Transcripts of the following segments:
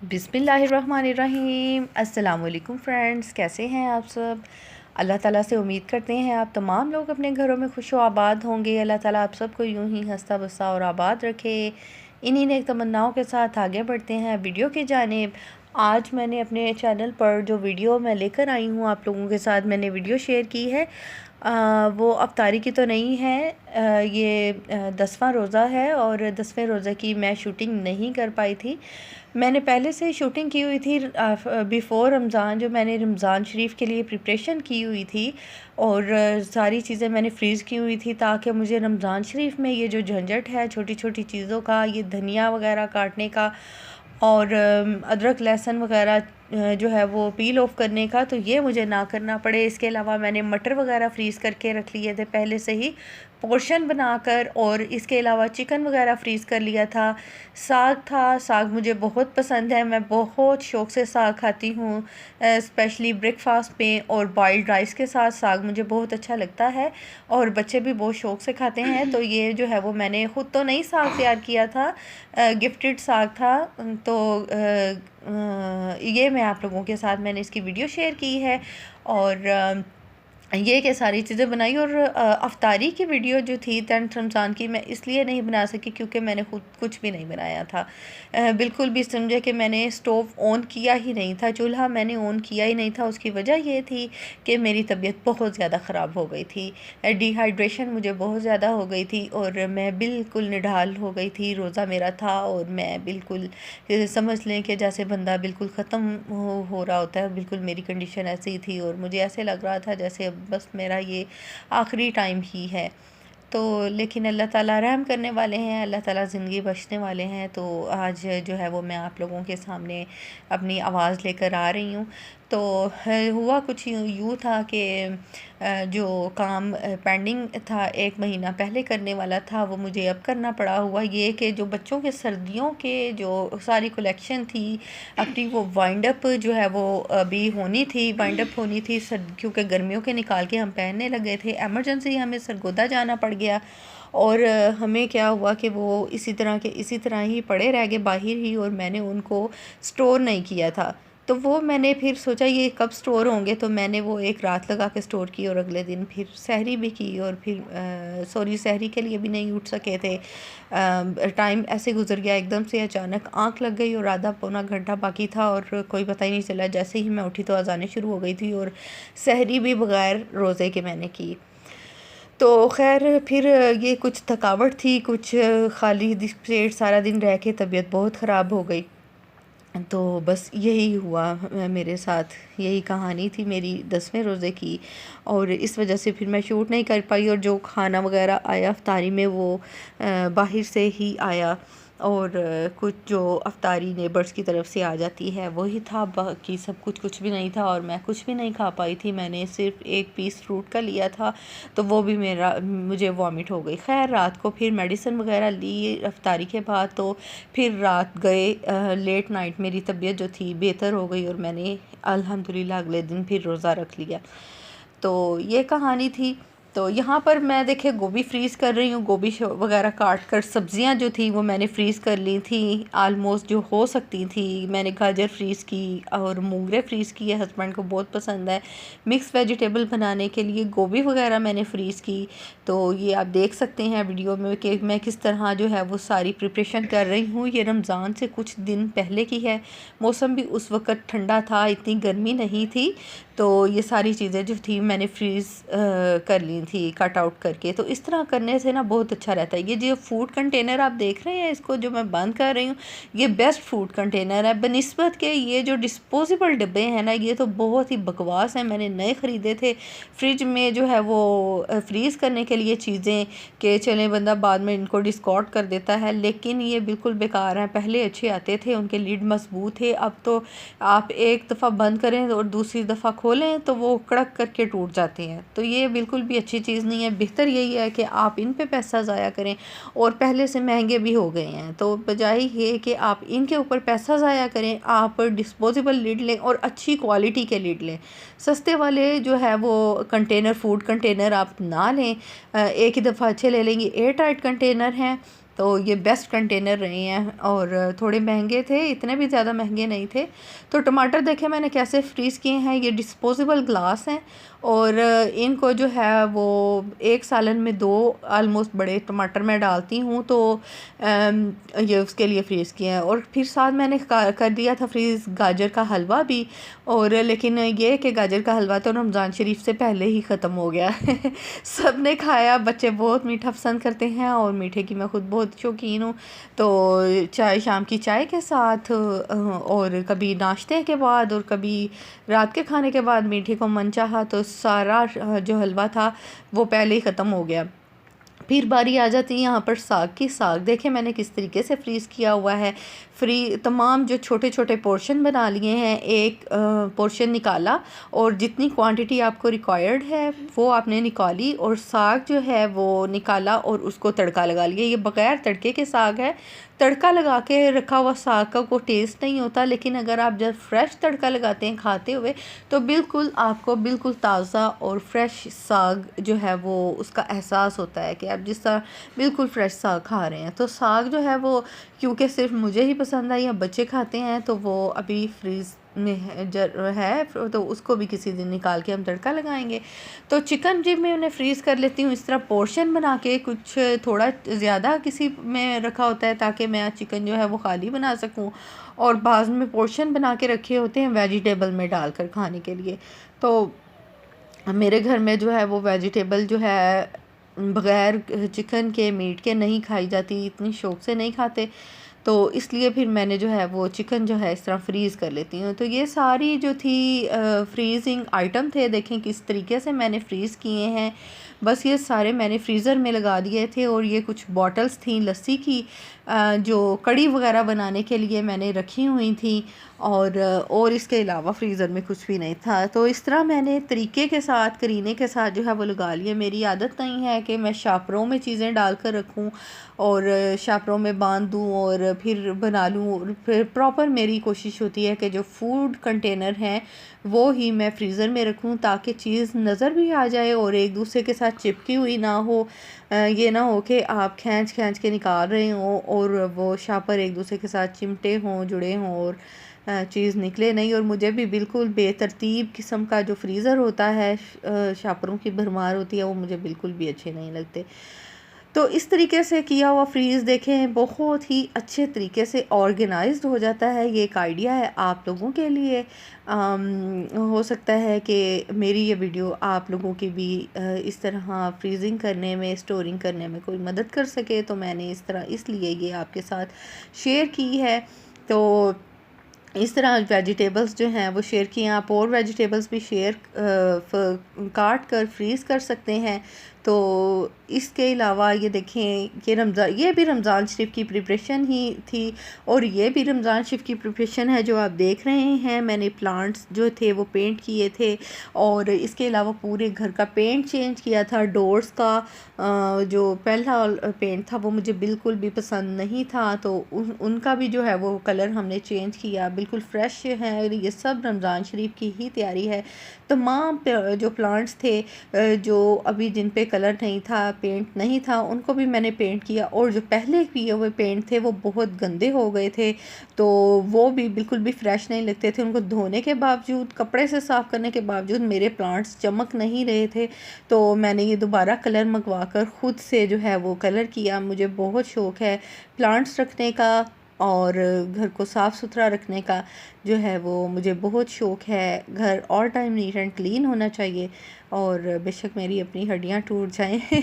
बिस्मिल्लाहिर्रहमानिर्रहीम। अस्सलाम वालेकुम फ्रेंड्स, कैसे हैं आप सब। अल्लाह ताला से उम्मीद करते हैं आप तमाम लोग अपने घरों में खुश व आबाद होंगे। अल्लाह ताला आप सबको यूं ही हंसता बसता और आबाद रखे। इन्हीं नेक तमन्नाओं के साथ आगे बढ़ते हैं वीडियो की जानिब। आज मैंने अपने चैनल पर जो वीडियो मैं लेकर आई हूँ आप लोगों के साथ मैंने वीडियो शेयर की है, वो अफ्तारी की तो नहीं है। ये 10वां रोज़ा है और 10वें रोज़े की मैं शूटिंग नहीं कर पाई थी। मैंने पहले से शूटिंग की हुई थी बिफ़ोर रमज़ान, जो मैंने रमज़ान शरीफ के लिए प्रिपरेशन की हुई थी और सारी चीज़ें मैंने फ्रीज़ की हुई थी ताकि मुझे रमज़ान शरीफ में ये जो झंझट है छोटी छोटी चीज़ों का, ये धनिया वगैरह काटने का और अदरक लहसुन वगैरह जो है वो पील ऑफ करने का, तो ये मुझे ना करना पड़े। इसके अलावा मैंने मटर वगैरह फ्रीज़ करके रख लिए थे पहले से ही पोर्शन बनाकर, और इसके अलावा चिकन वगैरह फ्रीज़ कर लिया था। साग था, साग मुझे बहुत पसंद है, मैं बहुत शौक़ से साग खाती हूँ, स्पेशली ब्रेकफास्ट पे और बॉइल्ड राइस के साथ साग मुझे बहुत अच्छा लगता है और बच्चे भी बहुत शौक़ से खाते हैं। तो ये जो है वो मैंने ख़ुद तो नहीं साग तैयार किया था, गिफ्टेड साग था। तो ये मैं आप लोगों के साथ मैंने इसकी वीडियो शेयर की है और ये कि सारी चीज़ें बनाई। और अफ्तारी की वीडियो जो थी 10 रमज़ान की, मैं इसलिए नहीं बना सकी क्योंकि मैंने खुद कुछ भी नहीं बनाया था। बिल्कुल भी समझे कि मैंने स्टोव ऑन किया ही नहीं था, चूल्हा मैंने ऑन किया ही नहीं था। उसकी वजह ये थी कि मेरी तबीयत बहुत ज़्यादा ख़राब हो गई थी, डिहाइड्रेशन मुझे बहुत ज़्यादा हो गई थी और मैं बिल्कुल निढाल हो गई थी। रोज़ा मेरा था और मैं बिल्कुल समझ लें कि जैसे बंदा बिल्कुल ख़त्म हो रहा होता है, बिल्कुल मेरी कंडीशन ऐसी ही थी और मुझे ऐसे लग रहा था जैसे बस मेरा ये आखिरी टाइम ही है। तो लेकिन अल्लाह ताला रहम करने वाले हैं, अल्लाह ताला ज़िंदगी बख्शने वाले हैं। तो आज जो है वो मैं आप लोगों के सामने अपनी आवाज़ लेकर आ रही हूँ। तो हुआ कुछ यूँ था कि जो काम पेंडिंग था 1 महीना पहले करने वाला था, वो मुझे अब करना पड़ा। हुआ ये कि जो बच्चों के सर्दियों के जो सारी कलेक्शन थी अपनी, वो वाइंड अप जो है वो अभी होनी थी, वाइंड अप होनी थी क्योंकि गर्मियों के निकाल के हम पहनने लगे थे। एमरजेंसी हमें सरगोदा जाना पड़ गया और हमें क्या हुआ कि वो इसी तरह ही पड़े रह गए बाहर ही, और मैंने उनको स्टोर नहीं किया था। तो वो मैंने फिर सोचा ये कब स्टोर होंगे, तो मैंने वो एक रात लगा के स्टोर की और अगले दिन फिर सहरी भी की और फिर सहरी के लिए भी नहीं उठ सके थे। टाइम ऐसे गुजर गया, एकदम से अचानक आंख लग गई और आधा पौना घंटा बाकी था और कोई पता ही नहीं चला। जैसे ही मैं उठी तो अज़ानें शुरू हो गई थी और सहरी भी बग़ैर रोज़े के मैंने की। तो खैर फिर ये कुछ थकावट थी, कुछ खाली पेट सारा दिन रह के तबीयत बहुत ख़राब हो गई। तो बस यही हुआ मेरे साथ, यही कहानी थी मेरी 10वें रोज़े की और इस वजह से फिर मैं शूट नहीं कर पाई। और जो खाना वगैरह आया अफ्तारी में वो बाहर से ही आया और कुछ जो अफ्तारी नेबर्स की तरफ से आ जाती है वही था, बाकी सब कुछ भी नहीं था और मैं कुछ भी नहीं खा पाई थी। मैंने सिर्फ एक पीस फ्रूट का लिया था तो वो भी मुझे वॉमिट हो गई। खैर रात को फिर मेडिसिन वगैरह ली अफ्तारी के बाद, तो फिर रात गए लेट नाइट मेरी तबीयत जो थी बेहतर हो गई और मैंने अल्हम्दुलिल्लाह अगले दिन फिर रोज़ा रख लिया। तो ये कहानी थी। तो यहाँ पर मैं देखिए गोभी फ्रीज़ कर रही हूँ, गोभी वगैरह काट कर, सब्ज़ियाँ जो थी वो मैंने फ्रीज़ कर ली थी आलमोस्ट जो हो सकती थी। मैंने गाजर फ्रीज़ की और मूंगरे फ्रीज़ की है, हस्बैंड को बहुत पसंद है। मिक्स वेजिटेबल बनाने के लिए गोभी वगैरह मैंने फ्रीज़ की। तो ये आप देख सकते हैं वीडियो में कि मैं किस तरह जो है वो सारी प्रिपरेशन कर रही हूँ। ये रमज़ान से कुछ दिन पहले की है, मौसम भी उस वक़्त ठंडा था, इतनी गर्मी नहीं थी। तो ये सारी चीज़ें जो थी मैंने फ्रीज़ कर ली थी कट आउट करके। तो इस तरह करने से ना बहुत अच्छा रहता है। ये जो फूड कंटेनर आप देख रहे हैं, इसको जो मैं बंद कर रही हूँ, ये बेस्ट फूड कंटेनर है बनिस्बत के ये जो डिस्पोजेबल डिब्बे हैं ना, ये तो बहुत ही बकवास हैं। मैंने नए ख़रीदे थे फ्रिज में जो है वो फ्रीज़ करने के लिए चीज़ें, कि चलें बंदा बाद में इनको डिस्कार्ड कर देता है, लेकिन ये बिल्कुल बेकार हैं। पहले अच्छे आते थे, उनके लीड मजबूत थे, अब तो आप एक दफ़ा बंद करें और दूसरी दफ़ा खोलें तो वो कड़क करके टूट जाते हैं। तो ये बिल्कुल भी अच्छी चीज़ नहीं है। बेहतर यही है कि आप इन पे पैसा ज़ाया करें, और पहले से महंगे भी हो गए हैं, तो बजाय ये कि आप इनके ऊपर पैसा ज़ाया करें, आप डिस्पोजेबल लिड लें और अच्छी क्वालिटी के लिड लें। सस्ते वाले जो है वो कंटेनर, फूड कंटेनर आप ना लें, एक ही दफ़ा अच्छे ले लेंगे। एयर टाइट कंटेनर हैं तो ये बेस्ट कंटेनर रहे हैं और थोड़े महंगे थे, इतने भी ज़्यादा महंगे नहीं थे। तो टमाटर देखें मैंने कैसे फ्रीज़ किए हैं। ये डिस्पोजेबल ग्लास हैं और इनको जो है वो एक सालन में 2 आलमोस्ट बड़े टमाटर मैं डालती हूँ, तो ये उसके लिए फ्रीज़ किए हैं। और फिर साथ मैंने कर दिया था फ्रीज़ गाजर का हलवा भी, और लेकिन ये कि गाजर का हलवा तो रमज़ान शरीफ से पहले ही ख़त्म हो गया सब ने खाया। बच्चे बहुत मीठा पसंद करते हैं और मीठे की मैं ख़ुद बहुत शौकीन हूँ। तो चाय, शाम की चाय के साथ और कभी नाश्ते के बाद और कभी रात के खाने के बाद मीठे को मन चाहा तो सारा जो हलवा था वो पहले ही ख़त्म हो गया। फिर बारी आ जाती है यहाँ पर साग की। साग देखें मैंने किस तरीके से फ्रीज़ किया हुआ है। तमाम जो छोटे छोटे पोर्शन बना लिए हैं, एक पोर्शन निकाला और जितनी क्वांटिटी आपको रिक्वायर्ड है वो आपने निकाली, और साग जो है वो निकाला और उसको तड़का लगा लिया। ये बग़ैर तड़के के साग है। तड़का लगा के रखा हुआ साग का कोई टेस्ट नहीं होता, लेकिन अगर आप जब फ्रेश तड़का लगाते हैं खाते हुए तो बिल्कुल आपको बिल्कुल ताज़ा और फ्रेश साग जो है वो उसका एहसास होता है कि आप जिस तरह बिल्कुल फ्रेश साग खा रहे हैं। तो साग जो है वो क्योंकि सिर्फ मुझे ही पसंद है या बच्चे खाते हैं, तो वो अभी फ्रीज़ में है तो उसको भी किसी दिन निकाल के हम तड़का लगाएंगे। तो चिकन भी मैं उन्हें फ्रीज़ कर लेती हूँ इस तरह पोर्शन बना के, कुछ थोड़ा ज़्यादा किसी में रखा होता है ताकि मैं चिकन जो है वो खाली बना सकूँ, और बाद में पोर्शन बना के रखे होते हैं वेजिटेबल में डालकर खाने के लिए। तो मेरे घर में जो है वो वेजिटेबल जो है बग़ैर चिकन के, मीट के नहीं खाई जाती, इतनी शौक़ से नहीं खाते, तो इसलिए फिर मैंने जो है वो चिकन जो है इस तरह फ्रीज़ कर लेती हूँ। तो ये सारी जो थी फ्रीज़िंग आइटम थे, देखें किस तरीके से मैंने फ्रीज़ किए हैं। बस ये सारे मैंने फ्रीज़र में लगा दिए थे, और ये कुछ बॉटल्स थी लस्सी की जो कड़ी वगैरह बनाने के लिए मैंने रखी हुई थी, और इसके अलावा फ्रीज़र में कुछ भी नहीं था। तो इस तरह मैंने तरीके के साथ, करीने के साथ जो है वो लगा लिए। मेरी आदत नहीं है कि मैं शापरों में चीज़ें डाल कर रखूँ और शापरों में बांध दूँ और फिर बना लूँ। और फिर प्रॉपर मेरी कोशिश होती है कि जो फूड कंटेनर हैं वो ही मैं फ्रीज़र में रखूँ, ताकि चीज़ नज़र भी आ जाए और एक दूसरे के साथ चिपकी हुई ना हो। ये ना हो कि आप खींच के निकाल रहे हों और वो शापर एक दूसरे के साथ चिमटे हों, जुड़े हों और चीज़ निकले नहीं। और मुझे भी बिल्कुल बेतरतीब किस्म का जो फ्रीज़र होता है, शापरों की भरमार होती है, वो मुझे बिल्कुल भी अच्छे नहीं लगते। तो इस तरीके से किया हुआ फ्रीज़ देखें बहुत ही अच्छे तरीके से ऑर्गेनाइज्ड हो जाता है। ये एक आइडिया है आप लोगों के लिए। हो सकता है कि मेरी ये वीडियो आप लोगों की भी इस तरह फ्रीजिंग करने में, स्टोरिंग करने में कोई मदद कर सके, तो मैंने इस तरह इसलिए ये आपके साथ शेयर की है। तो इस तरह वेजिटेबल्स जो हैं वो शेयर किए। आप और वेजिटेबल्स भी काट कर फ्रीज़ कर सकते हैं। तो इसके अलावा ये देखें कि ये भी रमज़ान शरीफ की प्रिपरेशन ही थी, और ये भी रमज़ान शरीफ की प्रिपरेशन है जो आप देख रहे हैं। मैंने प्लांट्स जो थे वो पेंट किए थे, और इसके अलावा पूरे घर का पेंट चेंज किया था। डोर्स का जो पहला पेंट था वो मुझे बिल्कुल भी पसंद नहीं था, तो उनका भी जो है वो कलर हमने चेंज किया, बिल्कुल फ्रेश है। ये सब रमज़ान शरीफ की ही तैयारी है। तमाम जो प्लांट्स थे जो अभी जिन पे कलर नहीं था, पेंट नहीं था, उनको भी मैंने पेंट किया। और जो पहले किए हुए पेंट थे वो बहुत गंदे हो गए थे, तो वो भी बिल्कुल भी फ्रेश नहीं लगते थे। उनको धोने के बावजूद, कपड़े से साफ़ करने के बावजूद मेरे प्लांट्स चमक नहीं रहे थे। तो मैंने ये दोबारा कलर मंगवा कर ख़ुद से जो है वो कलर किया। मुझे बहुत शौक़ है प्लांट्स रखने का और घर को साफ़ सुथरा रखने का जो है वो मुझे बहुत शौक़ है। घर all time neat and clean होना चाहिए, और बेशक मेरी अपनी हड्डियाँ टूट जाएं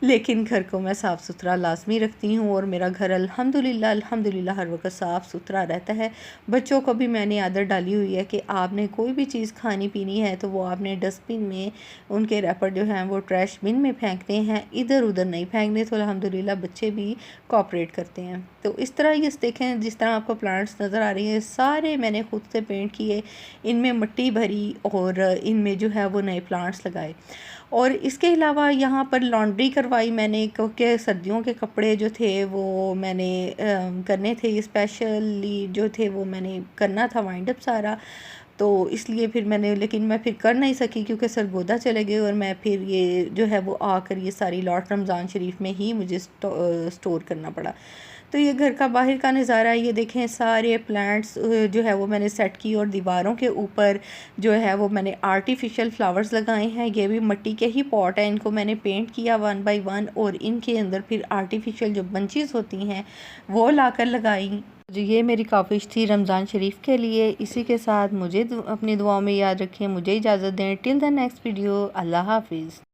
लेकिन घर को मैं साफ़ सुथरा लाजमी रखती हूँ, और मेरा घर अल्हम्दुलिल्लाह हर वक्त साफ़ सुथरा रहता है। बच्चों को भी मैंने आदत डाली हुई है कि आपने कोई भी चीज़ खानी पीनी है तो वो आपने डस्टबिन में, उनके रैपर जो हैं वो ट्रैश बिन में फेंकते हैं, इधर उधर नहीं फेंकने। तो अल्हम्दुलिल्लाह बच्चे भी कोऑपरेट करते हैं। तो इस तरह ये देखें, जिस तरह आपको प्लांट्स नज़र आ रही हैं, सारे मैंने खुद से पेंट किए, इनमें मिट्टी भरी और इनमें जो है वो नए प्लांट्स लगाए। और इसके अलावा यहाँ पर लॉन्ड्री करवाई मैंने, क्योंकि सर्दियों के कपड़े जो थे वो मैंने करने थे, स्पेशली जो थे वो मैंने करना था वाइंड अप सारा। तो इसलिए फिर मैंने, लेकिन मैं फिर कर नहीं सकी क्योंकि सरगोदा चले गए और मैं फिर ये जो है वो आकर ये सारी लॉट रमज़ान शरीफ में ही मुझे स्टोर करना पड़ा। तो ये घर का बाहर का नज़ारा, ये देखें सारे प्लांट्स जो है वो मैंने सेट की और दीवारों के ऊपर जो है वो मैंने आर्टिफिशियल फ्लावर्स लगाए हैं। ये भी मिट्टी के ही पॉट हैं, इनको मैंने पेंट किया 1 बाय 1 और इनके अंदर फिर आर्टिफिशियल जो बंचेस होती हैं वो लाकर लगाई। जो ये मेरी काविश थी रमज़ान शरीफ के लिए। इसी के साथ मुझे अपनी दुआओं में याद रखें। मुझे इजाज़त दें। टिल द नेक्स्ट वीडियो, अल्लाह हाफिज़।